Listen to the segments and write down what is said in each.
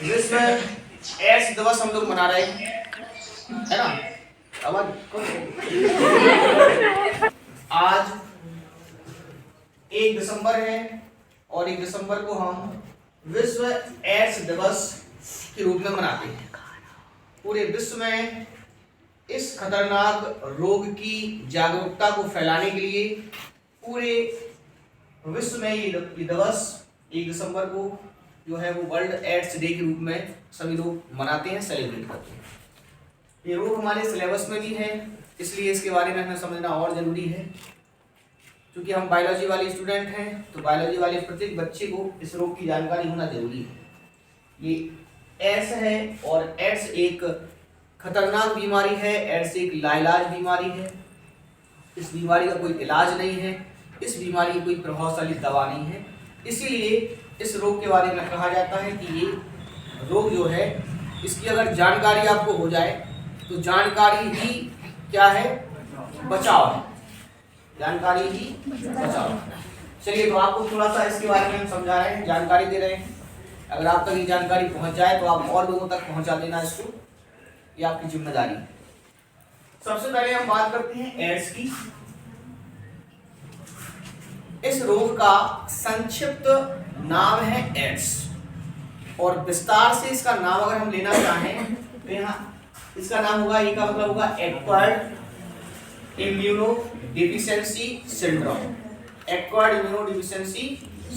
विश्व एड्स दिवस हम लोग मना रहे हैं, है ना। आज 1 दिसंबर है और 1 दिसंबर को हम विश्व एड्स दिवस के रूप में मनाते हैं। पूरे विश्व में इस खतरनाक रोग की जागरूकता को फैलाने के लिए पूरे विश्व में ये दिवस 1 दिसंबर को जो है वो वर्ल्ड एड्स डे के रूप में सभी लोग मनाते हैं, सेलिब्रेट करते हैं। ये रोग हमारे सिलेबस में भी है, इसलिए इसके बारे में हमें समझना और ज़रूरी है। क्योंकि हम बायोलॉजी वाले स्टूडेंट हैं तो बायोलॉजी वाले प्रत्येक बच्चे को इस रोग की जानकारी होना जरूरी है। ये एड्स है और एड्स एक खतरनाक बीमारी है। एड्स एक लाइलाज बीमारी है। इस बीमारी का कोई इलाज नहीं है, इस बीमारी की कोई प्रभावशाली दवा नहीं है। इसीलिए इस रोग के बारे में कहा जाता है कि ये रोग जो है, इसकी अगर जानकारी आपको हो जाए तो जानकारी ही क्या है, बचाव है। जानकारी ही बचाव है। चलिए, तो आपको थोड़ा सा इसके बारे में हम समझा रहे हैं, जानकारी दे रहे हैं। अगर आप तक ये जानकारी पहुंच जाए तो आप और लोगों तक पहुंचा देना इसको, ये आपकी जिम्मेदारी है। सबसे पहले हम बात करते हैं एड्स की। इस रोग का संक्षिप्त नाम है एड्स और विस्तार से इसका नाम अगर हम लेना चाहें तो यहाँ इसका नाम होगा, ये का मतलब होगा acquired immunodeficiency syndrome. Acquired immunodeficiency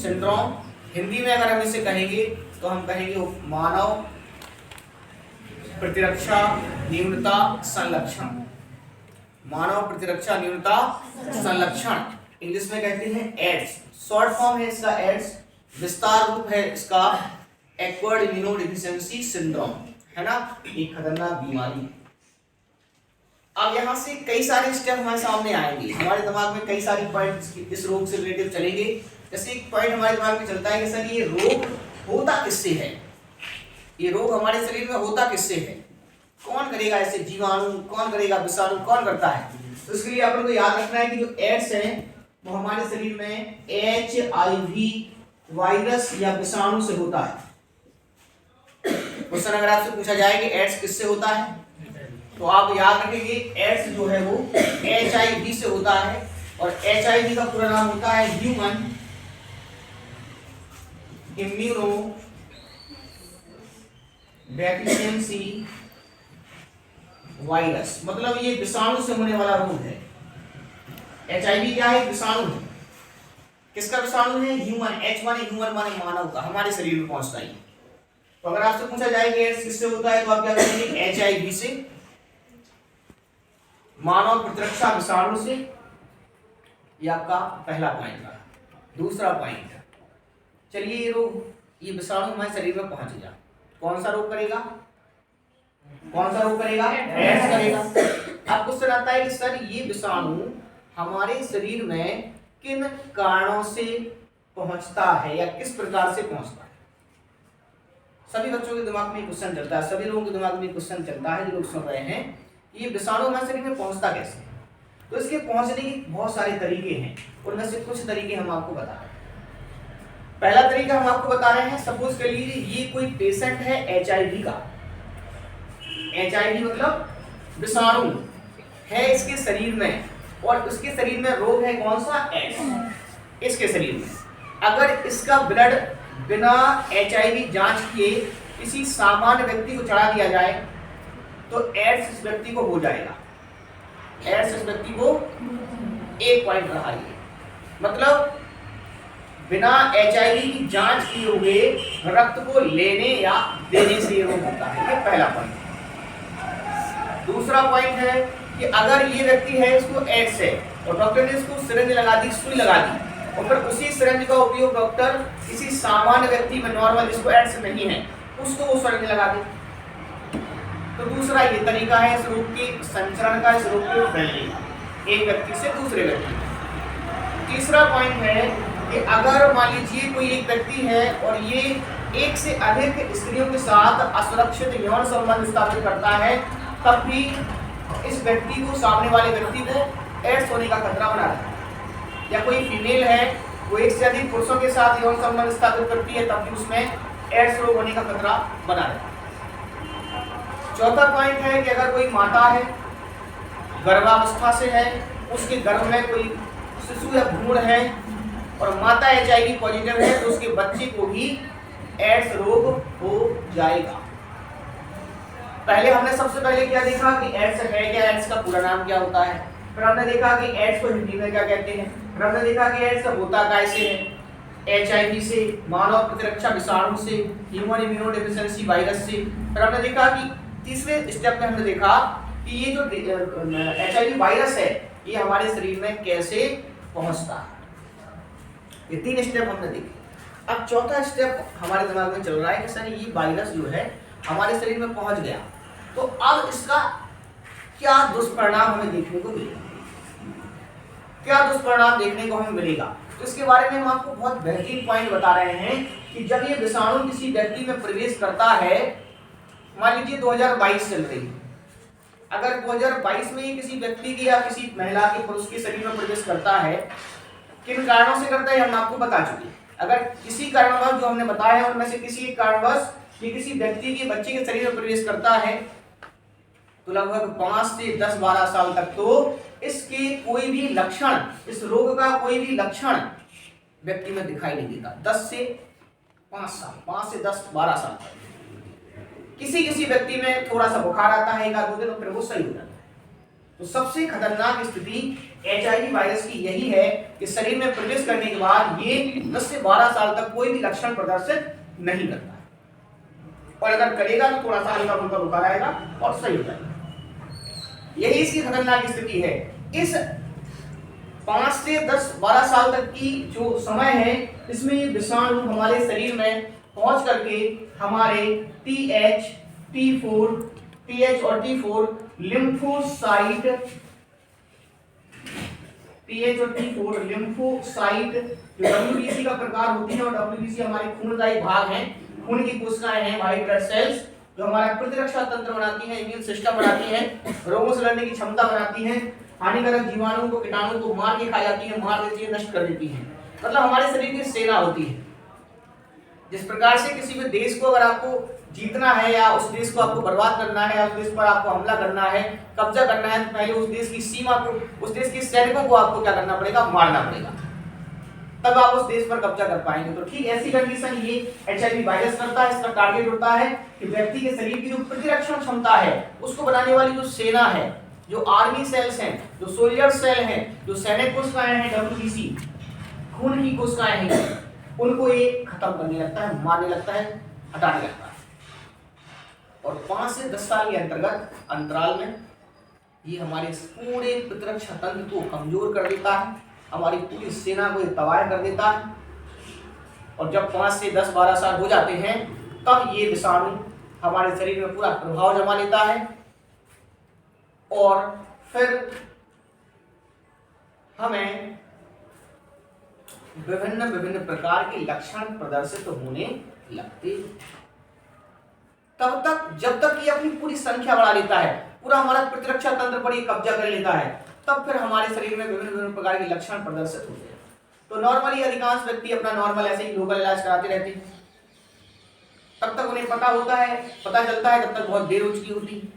syndrome Hindi में अगर हम इसे कहेंगे तो हम कहेंगे मानव प्रतिरक्षा न्यूनता संलक्षण। मानव प्रतिरक्षा न्यूनता संलक्षण इंग्लिश में कहते हैं एड्स। शॉर्ट फॉर्म है इसका एड्स, विस्तार रूप है इसका एक्वायर्ड इम्यूनोडेफिशिएंसी सिंड्रोम, है ना। एक खतरनाक बीमारी। अब यहाँ से कई सारे स्टेप हमारे सामने आएंगे, हमारे दिमाग में कई सारी पॉइंट्स इस रोग से रिलेटिव चलेंगे। जैसे एक पॉइंट हमारे दिमाग में चलता है कि सर ये रोग होता किससे है, ये रोग हमारे शरीर में होता किससे है, कौन करेगा इसे, जीवाणु कौन करेगा, विषाणु कौन करता है। तो इसके लिए अपन को याद रखना है कि जो एड्स है वो हमारे शरीर में HIV वायरस या विषाणु से होता है। क्वेश्चन अगर आपसे पूछा जाए कि एड्स किससे होता है तो आप याद रखेंगे एड्स जो है वो HIV से होता है। और HIV का पूरा नाम होता है ह्यूमन इम्यूनो डेफिशिएंसी वायरस, मतलब ये विषाणु से होने वाला रोग है। HIV क्या है, विषाणु है। किसका विषाणु है, ह्यूमन। H माने ह्यूमन माने मानव का, हमारे शरीर में पहुंचता है। तो अगर आपसे पूछा जाए कि एड्स किससे होता है तो आप क्या करेंगे, HIV से, मानव प्रतिरक्षा विषाणु से। ये आपका पहला पॉइंट था। दूसरा पॉइंट, चलिए ये रोग, ये विषाणु हमारे शरीर में पहुंचेगा, कौन सा रोग करेगा, कौन सा रोग करेगा, एड्स करेगा। अब क्वेश्चन आता है कि सर ये विषाणु हमारे शरीर में किन कारणों से पहुंचता है या किस प्रकार से पहुंचता है। सभी बच्चों के दिमाग में क्वेश्चन चलता है, सभी लोगों के दिमाग में क्वेश्चन चलता है जो लोग सुन रहे हैं, ये विषाणु हमारे शरीर में पहुंचता कैसे है। तो इसके पहुंचने के बहुत सारे तरीके हैं, उनमें से कुछ तरीके हम आपको बता रहे हैं। पहला तरीका हम आपको बता रहे हैं, सपोज कर लीजिए ये कोई पेशेंट है HIV का। HIV मतलब विषाणु है इसके शरीर में और उसके शरीर में रोग है कौन सा, एड्स। इसके शरीर में अगर इसका ब्लड बिना HIV जांच किए किसी सामान्य व्यक्ति को चढ़ा दिया जाए तो एड्स इस व्यक्ति को हो जाएगा। एड्स इस व्यक्ति को, एक पॉइंट रहा ये, मतलब बिना HIV की जांच किए हुए रक्त को लेने या देने से रोग होता है। ये पहला पॉइंट। दूसरा पॉइंट है कि अगर ये व्यक्ति है, इसको एड्स है और डॉक्टर ने इसको सिरिंज लगा दी, सुई लगा दी, और फिर उसी सिरिंज का उपयोग डॉक्टर किसी सामान्य व्यक्ति में, नॉर्मल जिसको एड्स नहीं है, उसको वो सिरिंज लगा दे। तो दूसरा ये तरीका है इस रोग के संचरण का, इस रोग के फैलने का, एक व्यक्ति से दूसरे व्यक्ति। तीसरा पॉइंट है कि अगर मान लीजिए कोई एक व्यक्ति है और ये एक से अधिक स्त्रियों के साथ असुरक्षित यौन संबंध स्थापित करता है, तब भी इस व्यक्ति को, सामने वाले व्यक्ति को एड्स होने का खतरा बना रहता है। या कोई फीमेल है वो एक से अधिक पुरुषों के साथ यौन संबंध स्थापित करती है, तब भी उसमें एड्स रोग होने का खतरा बना रहता है। चौथा पॉइंट है कि अगर कोई माता है, गर्भावस्था से है, उसके गर्भ में कोई शिशु या भ्रूण है और माता HIV पॉजिटिव है तो उसके बच्चे को भी एड्स रोग हो जाएगा। पहले हमने सबसे पहले क्या देखा कि एड्स है क्या, एड्स का पूरा नाम क्या होता है। फिर हमने देखा कि एड्स को हिंदी में क्या कहते हैं। फिर हमने देखा कि एड्स होता कैसे है, HIV से, मानव प्रतिरक्षा विषाणु से, ह्यूमन इम्यूनोडेफिशिएंसी वायरस से। फिर हमने देखा कि तीसरे स्टेप में हमने देखा कि ये जो HIV वायरस है ये हमारे शरीर में कैसे पहुंचता है। ये 3 स्टेप हमने देखे। अब चौथा स्टेप हमारे दिमाग में चल रहा है कि सर ये वायरस जो है हमारे शरीर में पहुंच गया तो अब इसका क्या दुष्परिणाम हमें देखने को मिलेगा, क्या दुष्परिणाम देखने को हमें मिलेगा। तो इसके बारे में हम आपको बहुत बेहतरीन पॉइंट बता रहे हैं कि जब ये विषाणु किसी व्यक्ति में प्रवेश करता है, मान लीजिए 2022 चल रही है, अगर 2022 में ये किसी व्यक्ति की या किसी महिला के पुरुष के शरीर में प्रवेश करता है, किन कारणों से करता है हम आपको बता चुके। अगर किसी कारणवश जो हमने बताया है उनमें से किसी कारणवश ये किसी व्यक्ति के बच्चे के शरीर में प्रवेश करता है तो लगभग 5 से 10-12 साल तक तो इसके कोई भी लक्षण, इस रोग का कोई भी लक्षण व्यक्ति में दिखाई नहीं देता। 10 से 5 साल, 5 से 10-12 साल तक किसी किसी व्यक्ति में थोड़ा सा बुखार आता है 1-2 दिन, फिर वो सही हो जाता है। तो सबसे खतरनाक स्थिति HIV वायरस की यही है कि शरीर में प्रवेश करने के बाद ये 10 से 12 साल तक कोई भी लक्षण प्रदर्शित नहीं करता है, और अगर करेगा तो थोड़ा सा हल्का फुल्का बुखार आएगा और सही हो जाएगा। यही इसकी खतरनाक स्थिति है। इस 5 से 10-12 साल तक की जो समय है इसमें ये विषाणु हमारे शरीर में पहुंच करके हमारे TH और T4 लिम्फोसाइट, TH और T4 लिम्फोसाइट जो WBC का प्रकार होती है, और WBC हमारे खून का एक भाग है, खून की कोशिकाएं हैं, व्हाइट ब्लड सेल्स जो हमारा प्रतिरक्षा तंत्र बनाती हैं, इम्यून सिस्टम बनाती हैं, रोगों से लड़ने की क्षमता बनाती हैं, हानिकारक जीवाणुओं को, कीटाणुओं को मार के खा जाती है, मार देती है, नष्ट कर देती है। मतलब हमारे शरीर की सेना होती है। जिस प्रकार से किसी भी देश को अगर आपको जीतना है या उस देश को आपको बर्बाद करना है या उस देश पर आपको हमला करना है, कब्जा करना है, तो पहले उस देश की सीमा को, उस देश के सैनिकों को आपको क्या करना पड़ेगा, मारना पड़ेगा, तब आप उस देश पर कब्जा कर पाएंगे। तो ठीक ऐसी कंडीशन ये HIV वायरस करता है। इसका टारगेट होता है कि व्यक्ति के शरीर की जो प्रतिरक्षण क्षमता है उसको बनाने वाली जो सेना है, जो आर्मी सेल्स हैं, जो सोल्जर सेल हैं, जो सैनिक कोशिकाएं हैं, WBC खून की कोशिकाएं हैं, उनको ये खत्म करने लगता है, मारने लगता है, हटाने लगता है। और 5 से 10 साल के अंतराल में ये हमारे पूरे प्रतिरक्षा तंत्र को कमजोर कर देता है, हमारी पूरी सेना को तबाह कर देता है। और जब 5 से 10-12 साल हो जाते हैं तब ये विषाणु हमारे शरीर में पूरा प्रभाव जमा लेता है और फिर हमें विभिन्न प्रकार के लक्षण प्रदर्शित होने लगते। तब तक जब तक ये अपनी पूरी संख्या बढ़ा लेता है, पूरा हमारा प्रतिरक्षा तंत्र पर ये कब्जा कर लेता है, तब फिर हमारे शरीर में विभिन्न प्रकार के लक्षण प्रदर्शित होते हैं। तो नॉर्मली अधिकांश व्यक्ति अपना नॉर्मल ऐसे ही लोकल इलाज कराते रहते हैं, तब तक उन्हें पता चलता है जब तक बहुत देर हो चुकी होती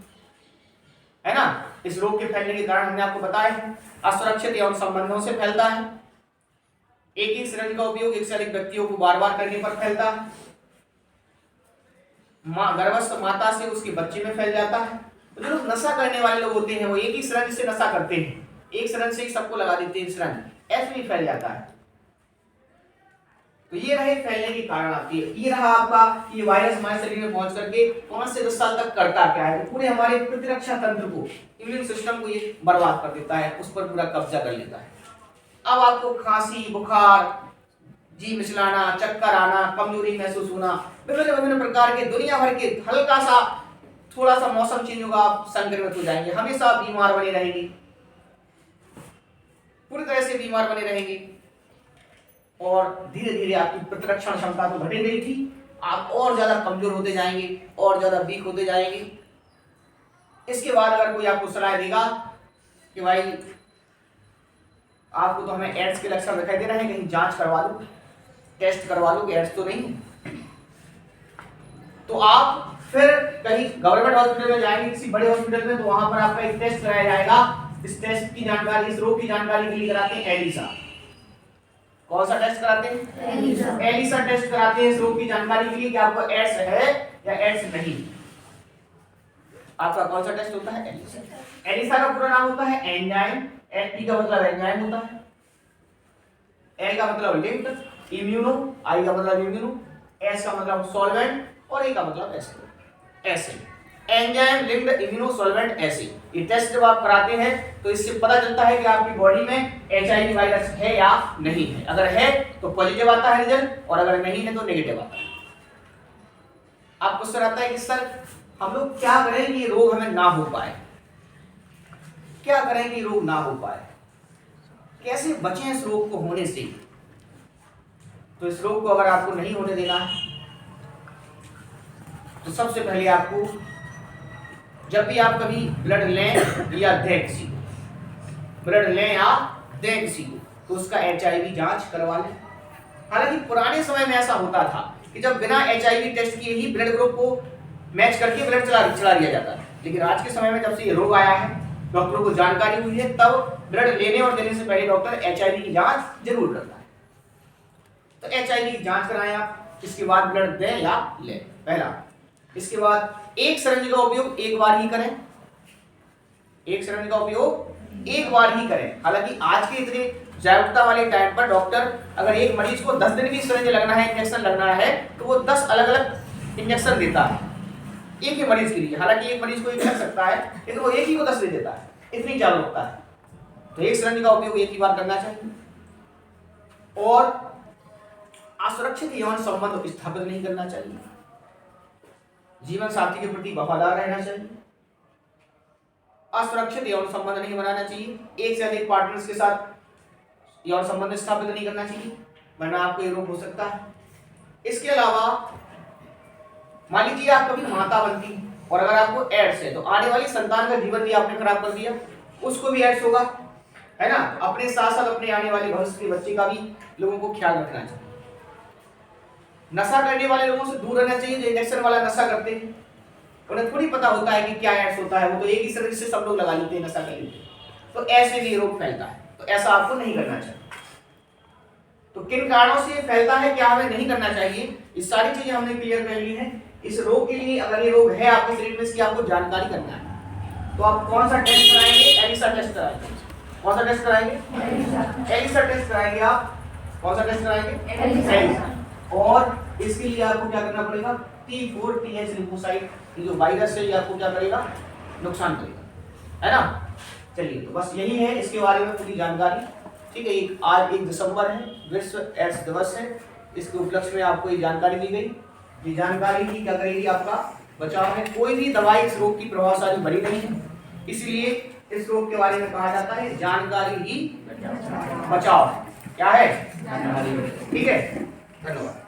है ना। इस रोग के फैलने के कारण हमने आपको बताया है, असुरक्षित यौन संबंधों से फैलता है, एक ही सिरंज का उपयोग एक से अधिक व्यक्तियों को बार बार करने पर फैलता है, गर्भस्थ माता से उसके बच्चे में फैल जाता है। तो जो लोग नशा करने वाले लोग होते हैं वो एक ही सिरंज से नशा करते हैं, एक सिरंज से ही सबको लगा देते हैं सिरंज, ऐसे ही फैल जाता है। तो ये रहे फैलने के कारण आपकी, ये रहा आपका ये वायरस हमारे शरीर में पहुंच करके 5 से 10 साल तक करता क्या है, तो पूरे हमारे प्रतिरक्षा तंत्र को, इम्यून सिस्टम को ये बर्बाद कर देता है, उस पर पूरा कब्जा कर लेता है। अब आपको खांसी, बुखार, जी मिचलाना, चक्कर आना, कमजोरी महसूस होना, विभिन्न प्रकार के दुनिया भर के हल्का सा थोड़ा सा मौसम चेंज होगा आप संक्रमित हो जाएंगे, हमेशा बीमार बने रहेंगे, पूरी तरह से बीमार बने रहेंगे और धीरे धीरे आपकी प्रतिरक्षण क्षमता तो घटे गई थी, आप और ज्यादा कमजोर होते जाएंगे और ज्यादा वीक होते जाएंगे। इसके बाद अगर कोई आपको सलाह देगा कि भाई आपको तो हमें एड्स के लक्षण दिखाई दे रहे हैं, कहीं जांच करवा लो, टेस्ट करवा लो कि एड्स तो नहीं है, तो आप फिर कहीं गवर्नमेंट हॉस्पिटल में जाएंगे, किसी बड़े हॉस्पिटल में, तो वहां पर आपका एक टेस्ट कराया जाएगा। इस टेस्ट की जानकारी, इस रोग की जानकारी के लिए कराते हैं एलिसा। कौन सा टेस्ट कराते हैं? एलिसा टेस्ट कराते हैं इस रोग की जानकारी के लिए कि आपको एड्स है या एड्स नहीं। आपका कौन सा टेस्ट होता है? एलिसा। एलिसा का पूरा नाम होता है एंजाइम। ई का मतलब एंजाइम होता है, एल का मतलब लिंक्ड, इम्यूनो, आई का मतलब इम्यूनो, एस का मतलब सॉल्वेंट और ए का मतलब acid. Enzyme linked immuno solvent acid. ये टेस्ट जब आप कराते हैं तो इससे पता चलता है कि आपकी बॉडी में एचआईवी वायरस है या नहीं है। अगर है तो पॉजिटिव आता है रिजल्ट, और अगर नहीं है तो नेगेटिव आता है। अब क्वेश्चन आता है कि सर हम लोग क्या करें कि ये रोग हमें ना हो पाए, क्या करें कि रोग ना हो पाए, कैसे बचें इस रोग को होने से। तो इस रोग को अगर आपको नहीं होने देना है तो सबसे पहले आपको, जब भी आप कभी ब्लड लें या दें किसी को, ब्लड लें या दें किसी को, तो उसका एचआईवी जांच करवा लें। हालांकि पुराने समय में ऐसा होता था कि जब बिना एचआईवी टेस्ट किए ही ब्लड ग्रुप को मैच करके ब्लड चला दिया जाता है, लेकिन आज के समय में जब से ये रोग आया है, डॉक्टरों को जानकारी हुई है, तब ब्लड लेने और देने से पहले डॉक्टर एचआईवी की जांच जरूर करता है। तो एचआईवी की जांच कराएं आप, इसके बाद ब्लड दें या लें, पहला। इसके बाद एक सिरिंज का उपयोग एक बार ही करें, एक सिरिंज का उपयोग एक बार ही करें। हालांकि आज के इतने जागरूकता वाले टाइम पर डॉक्टर अगर एक मरीज को 10 दिन भी सिरिंज लगना है, इंजेक्शन लगना है, तो वो 10 अलग अलग इंजेक्शन देता है एक ही मरीज के लिए। हालांकि एक मरीज को एक लग सकता है, लेकिन वो एक ही को 10 दे देता है, इतनी जागरूकता है। तो एक सिरिंज का उपयोग एक ही बार करना चाहिए, और असुरक्षित यौन संबंध स्थापित नहीं करना चाहिए, जीवन साथी के प्रति वफादार रहना चाहिए, असुरक्षित यौन संबंध नहीं बनाना चाहिए, एक से अधिक पार्टनर्स के साथ यौन संबंध स्थापित नहीं करना चाहिए, वरना आपको ये रोग हो सकता है। इसके अलावा मान लीजिए आप कभी माता बनती और अगर आपको एड्स है, तो आने वाली संतान का जीवन भी आपने खराब कर दिया, उसको भी एड्स होगा, है ना। अपने साथ साथ अपने आने वाले भविष्य के बच्चे का भी लोगों को ख्याल रखना चाहिए। नशा करने वाले लोगों से दूर रहना चाहिए, जो इंजेक्शन वाला नशा करते हैं, उन्हें थोड़ी पता होता है कि क्या एड्स होता है, वो तो एक ही सिरिंज से सब लोग लगा लेते हैं, नशा कर लेते हैं, तो ऐसे भी रोग फैलता है। तो ऐसा आपको नहीं करना चाहिए। तो किन कारणों से फैलता है, क्या हमें नहीं करना चाहिए, ये सारी चीजें हमने क्लियर कर ली है। इस रोग के लिए, अगर ये रोग है आपके शरीर में, इसकी आपको जानकारी करना है, तो आप कौन सा टेस्ट कराएंगे? एलिसा टेस्ट कराएंगे। कौन सा टेस्ट कराएंगे? एलिसा टेस्ट कराएंगे। आप कौन सा टेस्ट कराएंगे? एलिसा। और इसके लिए आपको क्या करना पड़ेगा? T4 TH लिम्फोसाइट, ये जो वायरस है ये आपको क्या करेगा? नुकसान करेगा, है ना। चलिए, तो बस यही है इसके बारे में पूरी जानकारी, ठीक है। आज 1 दिसंबर है, विश्व एड्स दिवस है, इसके उपलक्ष्य में आपको ये जानकारी दी गई। ये जानकारी ही क्या करेगी? आपका बचाव है। कोई भी दवाई इस रोग की प्रभावशाली बनी नहीं है, इसलिए इस रोग के बारे में कहा जाता है जानकारी ही बचाव है। क्या है? ठीक है, धन्यवाद।